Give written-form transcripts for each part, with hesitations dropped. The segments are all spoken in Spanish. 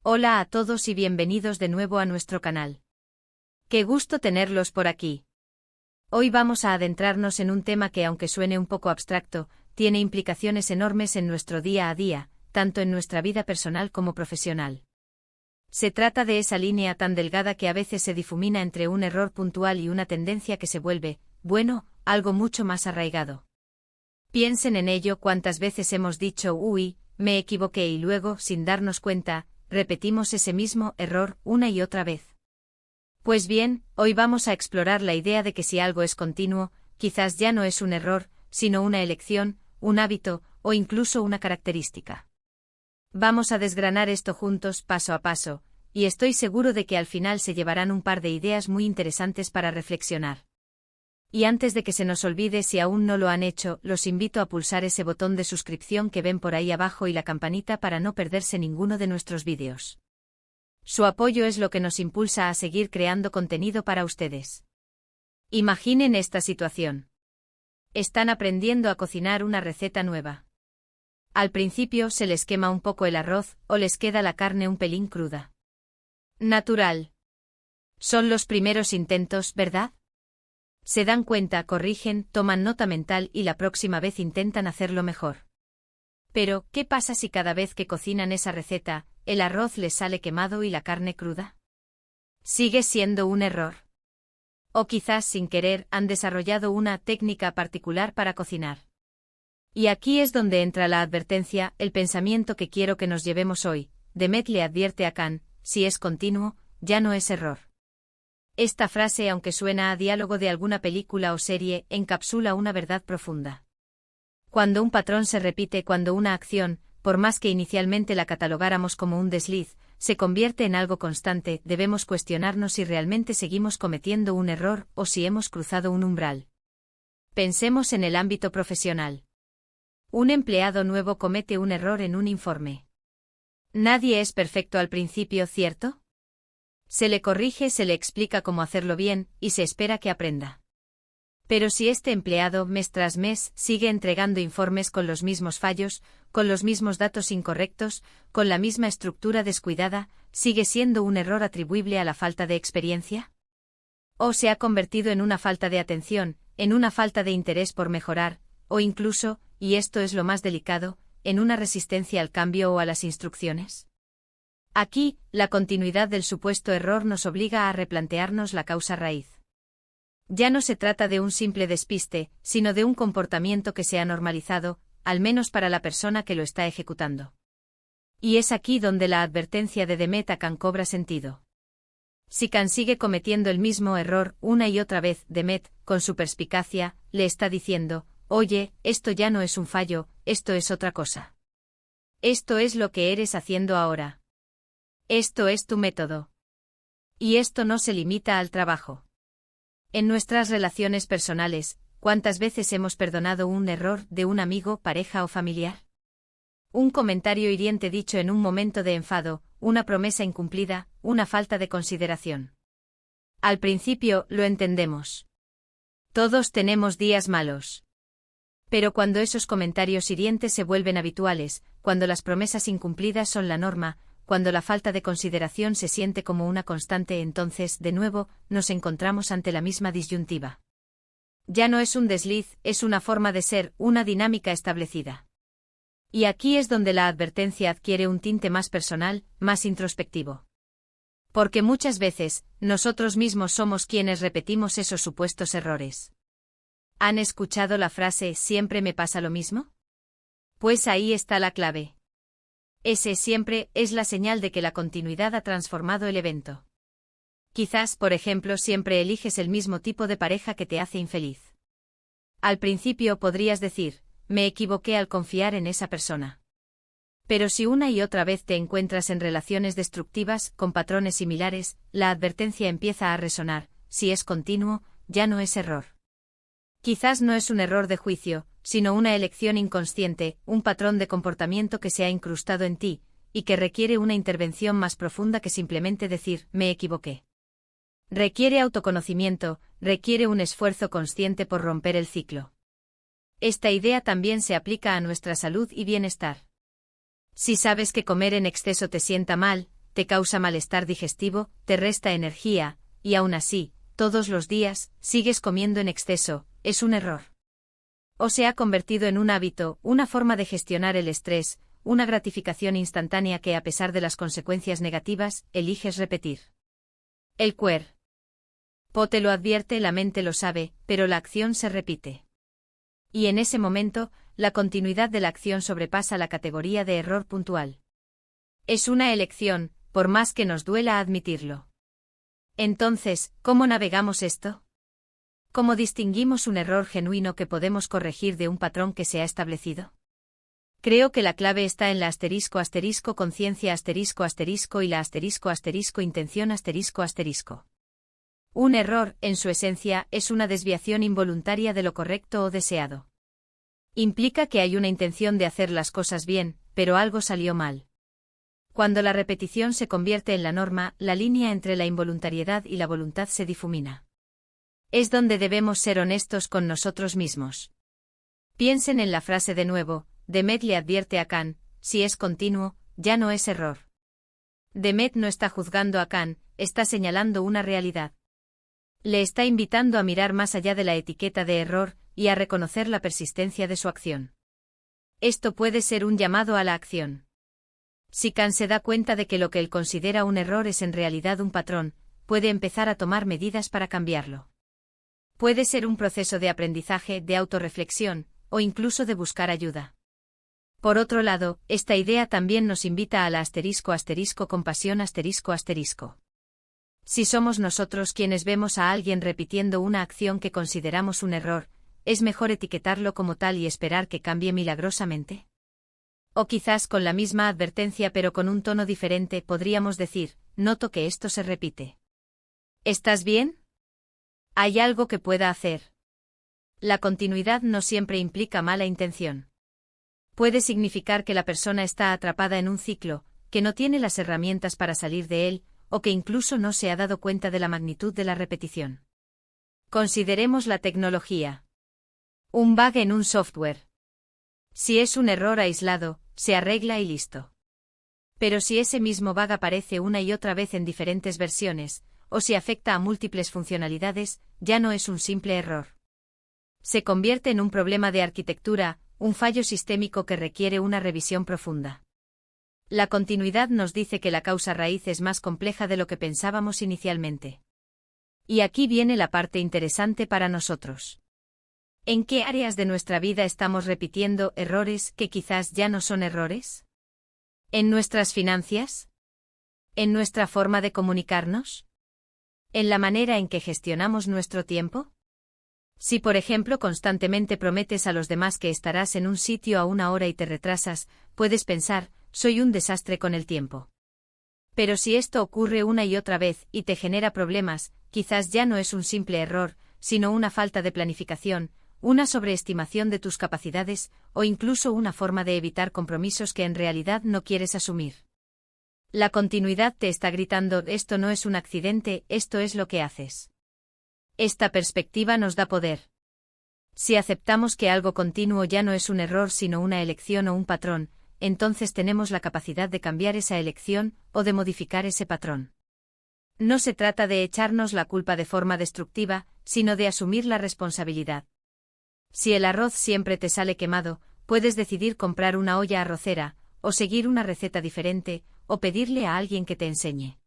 Hola a todos y bienvenidos de nuevo a nuestro canal. Qué gusto tenerlos por aquí. Hoy vamos a adentrarnos en un tema que, aunque suene un poco abstracto, tiene implicaciones enormes en nuestro día a día, tanto en nuestra vida personal como profesional. Se trata de esa línea tan delgada que a veces se difumina entre un error puntual y una tendencia que se vuelve, bueno, algo mucho más arraigado. Piensen en ello cuántas veces hemos dicho, uy, me equivoqué y luego, sin darnos cuenta, repetimos ese mismo error una y otra vez. Pues bien, hoy vamos a explorar la idea de que si algo es continuo, quizás ya no es un error, sino una elección, un hábito, o incluso una característica. Vamos a desgranar esto juntos paso a paso, y estoy seguro de que al final se llevarán un par de ideas muy interesantes para reflexionar. Y antes de que se nos olvide, si aún no lo han hecho, los invito a pulsar ese botón de suscripción que ven por ahí abajo y la campanita para no perderse ninguno de nuestros vídeos. Su apoyo es lo que nos impulsa a seguir creando contenido para ustedes. Imaginen esta situación. Están aprendiendo a cocinar una receta nueva. Al principio se les quema un poco el arroz o les queda la carne un pelín cruda. Natural. Son los primeros intentos, ¿verdad? Se dan cuenta, corrigen, toman nota mental y la próxima vez intentan hacerlo mejor. Pero, ¿qué pasa si cada vez que cocinan esa receta, el arroz les sale quemado y la carne cruda? ¿Sigue siendo un error? O quizás sin querer han desarrollado una técnica particular para cocinar. Y aquí es donde entra la advertencia, el pensamiento que quiero que nos llevemos hoy. Demet le advierte a Khan, si es continuo, ya no es error. Esta frase, aunque suena a diálogo de alguna película o serie, encapsula una verdad profunda. Cuando un patrón se repite, cuando una acción, por más que inicialmente la catalogáramos como un desliz, se convierte en algo constante, debemos cuestionarnos si realmente seguimos cometiendo un error o si hemos cruzado un umbral. Pensemos en el ámbito profesional. Un empleado nuevo comete un error en un informe. Nadie es perfecto al principio, ¿cierto? Se le corrige, se le explica cómo hacerlo bien, y se espera que aprenda. Pero si este empleado, mes tras mes, sigue entregando informes con los mismos fallos, con los mismos datos incorrectos, con la misma estructura descuidada, ¿sigue siendo un error atribuible a la falta de experiencia? ¿O se ha convertido en una falta de atención, en una falta de interés por mejorar, o incluso, y esto es lo más delicado, en una resistencia al cambio o a las instrucciones? Aquí, la continuidad del supuesto error nos obliga a replantearnos la causa raíz. Ya no se trata de un simple despiste, sino de un comportamiento que se ha normalizado, al menos para la persona que lo está ejecutando. Y es aquí donde la advertencia de Demet a Khan cobra sentido. Si Khan sigue cometiendo el mismo error una y otra vez, Demet, con su perspicacia, le está diciendo, oye, esto ya no es un fallo, esto es otra cosa. Esto es lo que eres haciendo ahora. Esto es tu método. Y esto no se limita al trabajo. En nuestras relaciones personales, ¿cuántas veces hemos perdonado un error de un amigo, pareja o familiar? Un comentario hiriente dicho en un momento de enfado, una promesa incumplida, una falta de consideración. Al principio, lo entendemos. Todos tenemos días malos. Pero cuando esos comentarios hirientes se vuelven habituales, cuando las promesas incumplidas son la norma, cuando la falta de consideración se siente como una constante, entonces, de nuevo, nos encontramos ante la misma disyuntiva. Ya no es un desliz, es una forma de ser, una dinámica establecida. Y aquí es donde la advertencia adquiere un tinte más personal, más introspectivo. Porque muchas veces, nosotros mismos somos quienes repetimos esos supuestos errores. ¿Han escuchado la frase «siempre me pasa lo mismo»? Pues ahí está la clave. Ese siempre es la señal de que la continuidad ha transformado el evento. Quizás, por ejemplo, siempre eliges el mismo tipo de pareja que te hace infeliz. Al principio podrías decir, me equivoqué al confiar en esa persona. Pero si una y otra vez te encuentras en relaciones destructivas, con patrones similares, la advertencia empieza a resonar, si es continuo, ya no es error. Quizás no es un error de juicio, sino una elección inconsciente, un patrón de comportamiento que se ha incrustado en ti, y que requiere una intervención más profunda que simplemente decir, me equivoqué. Requiere autoconocimiento, requiere un esfuerzo consciente por romper el ciclo. Esta idea también se aplica a nuestra salud y bienestar. Si sabes que comer en exceso te sienta mal, te causa malestar digestivo, te resta energía, y aún así, todos los días, sigues comiendo en exceso, es un error. O se ha convertido en un hábito, una forma de gestionar el estrés, una gratificación instantánea que a pesar de las consecuencias negativas, eliges repetir. El cuerpo te lo advierte, la mente lo sabe, pero la acción se repite. Y en ese momento, la continuidad de la acción sobrepasa la categoría de error puntual. Es una elección, por más que nos duela admitirlo. Entonces, ¿cómo navegamos esto? ¿Cómo distinguimos un error genuino que podemos corregir de un patrón que se ha establecido? Creo que la clave está en la ** conciencia ** y la ** intención **. Un error, en su esencia, es una desviación involuntaria de lo correcto o deseado. Implica que hay una intención de hacer las cosas bien, pero algo salió mal. Cuando la repetición se convierte en la norma, la línea entre la involuntariedad y la voluntad se difumina. Es donde debemos ser honestos con nosotros mismos. Piensen en la frase de nuevo. Demet le advierte a Khan, si es continuo, ya no es error. Demet no está juzgando a Khan, está señalando una realidad. Le está invitando a mirar más allá de la etiqueta de error y a reconocer la persistencia de su acción. Esto puede ser un llamado a la acción. Si Khan se da cuenta de que lo que él considera un error es en realidad un patrón, puede empezar a tomar medidas para cambiarlo. Puede ser un proceso de aprendizaje, de autorreflexión, o incluso de buscar ayuda. Por otro lado, esta idea también nos invita a la ** compasión **. Si somos nosotros quienes vemos a alguien repitiendo una acción que consideramos un error, ¿es mejor etiquetarlo como tal y esperar que cambie milagrosamente? O quizás con la misma advertencia pero con un tono diferente podríamos decir, noto que esto se repite. ¿Estás bien? ¿Hay algo que pueda hacer? La continuidad no siempre implica mala intención. Puede significar que la persona está atrapada en un ciclo, que no tiene las herramientas para salir de él, o que incluso no se ha dado cuenta de la magnitud de la repetición. Consideremos la tecnología. Un bug en un software. Si es un error aislado, se arregla y listo. Pero si ese mismo bug aparece una y otra vez en diferentes versiones, o si afecta a múltiples funcionalidades, ya no es un simple error. Se convierte en un problema de arquitectura, un fallo sistémico que requiere una revisión profunda. La continuidad nos dice que la causa raíz es más compleja de lo que pensábamos inicialmente. Y aquí viene la parte interesante para nosotros. ¿En qué áreas de nuestra vida estamos repitiendo errores que quizás ya no son errores? ¿En nuestras finanzas? ¿En nuestra forma de comunicarnos? ¿En la manera en que gestionamos nuestro tiempo? Si por ejemplo constantemente prometes a los demás que estarás en un sitio a una hora y te retrasas, puedes pensar, soy un desastre con el tiempo. Pero si esto ocurre una y otra vez y te genera problemas, quizás ya no es un simple error, sino una falta de planificación, una sobreestimación de tus capacidades, o incluso una forma de evitar compromisos que en realidad no quieres asumir. La continuidad te está gritando, esto no es un accidente, esto es lo que haces. Esta perspectiva nos da poder. Si aceptamos que algo continuo ya no es un error sino una elección o un patrón, entonces tenemos la capacidad de cambiar esa elección o de modificar ese patrón. No se trata de echarnos la culpa de forma destructiva, sino de asumir la responsabilidad. Si el arroz siempre te sale quemado, puedes decidir comprar una olla arrocera, o seguir una receta diferente, o pedirle a alguien que te enseñe.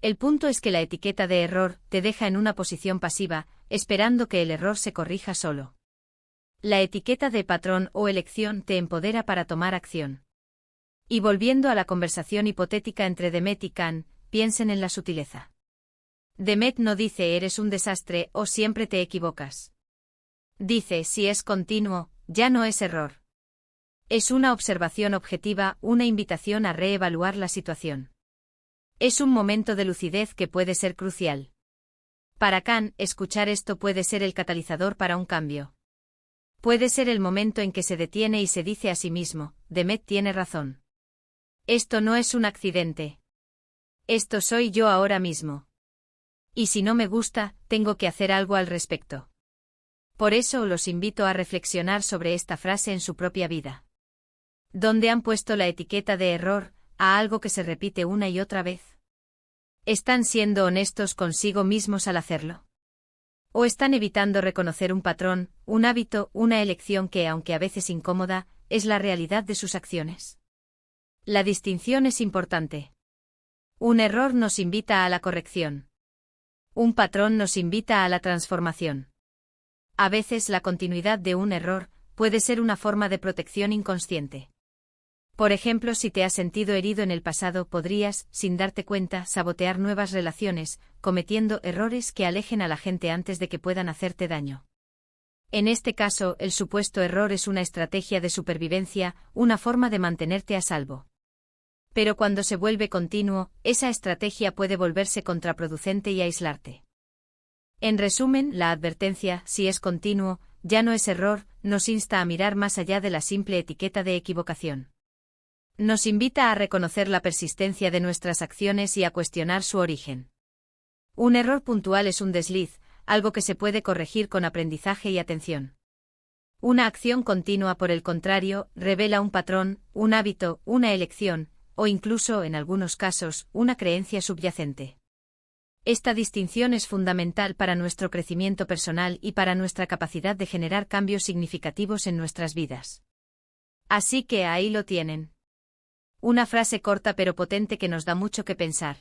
El punto es que la etiqueta de error te deja en una posición pasiva, esperando que el error se corrija solo. La etiqueta de patrón o elección te empodera para tomar acción. Y volviendo a la conversación hipotética entre Demet y Khan, piensen en la sutileza. Demet no dice eres un desastre o siempre te equivocas. Dice si es continuo, ya no es error. Es una observación objetiva, una invitación a reevaluar la situación. Es un momento de lucidez que puede ser crucial. Para Khan, escuchar esto puede ser el catalizador para un cambio. Puede ser el momento en que se detiene y se dice a sí mismo, Demet tiene razón. Esto no es un accidente. Esto soy yo ahora mismo. Y si no me gusta, tengo que hacer algo al respecto. Por eso los invito a reflexionar sobre esta frase en su propia vida. ¿Dónde han puesto la etiqueta de error, a algo que se repite una y otra vez? ¿Están siendo honestos consigo mismos al hacerlo? ¿O están evitando reconocer un patrón, un hábito, una elección que, aunque a veces incómoda, es la realidad de sus acciones? La distinción es importante. Un error nos invita a la corrección. Un patrón nos invita a la transformación. A veces la continuidad de un error puede ser una forma de protección inconsciente. Por ejemplo, si te has sentido herido en el pasado, podrías, sin darte cuenta, sabotear nuevas relaciones, cometiendo errores que alejen a la gente antes de que puedan hacerte daño. En este caso, el supuesto error es una estrategia de supervivencia, una forma de mantenerte a salvo. Pero cuando se vuelve continuo, esa estrategia puede volverse contraproducente y aislarte. En resumen, la advertencia, si es continuo, ya no es error, nos insta a mirar más allá de la simple etiqueta de equivocación. Nos invita a reconocer la persistencia de nuestras acciones y a cuestionar su origen. Un error puntual es un desliz, algo que se puede corregir con aprendizaje y atención. Una acción continua, por el contrario, revela un patrón, un hábito, una elección, o incluso, en algunos casos, una creencia subyacente. Esta distinción es fundamental para nuestro crecimiento personal y para nuestra capacidad de generar cambios significativos en nuestras vidas. Así que ahí lo tienen. Una frase corta pero potente que nos da mucho que pensar.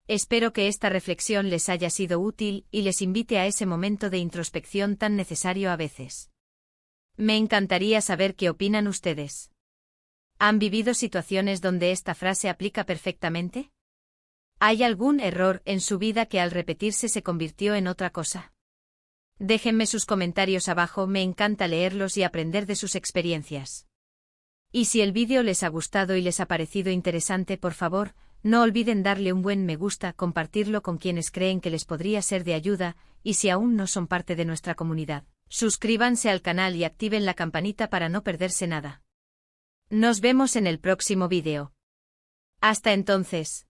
Espero que esta reflexión les haya sido útil y les invite a ese momento de introspección tan necesario a veces. Me encantaría saber qué opinan ustedes. ¿Han vivido situaciones donde esta frase aplica perfectamente? ¿Hay algún error en su vida que al repetirse se convirtió en otra cosa? Déjenme sus comentarios abajo, me encanta leerlos y aprender de sus experiencias. Y si el vídeo les ha gustado y les ha parecido interesante, por favor, no olviden darle un buen me gusta, compartirlo con quienes creen que les podría ser de ayuda, y si aún no son parte de nuestra comunidad, suscríbanse al canal y activen la campanita para no perderse nada. Nos vemos en el próximo vídeo. Hasta entonces.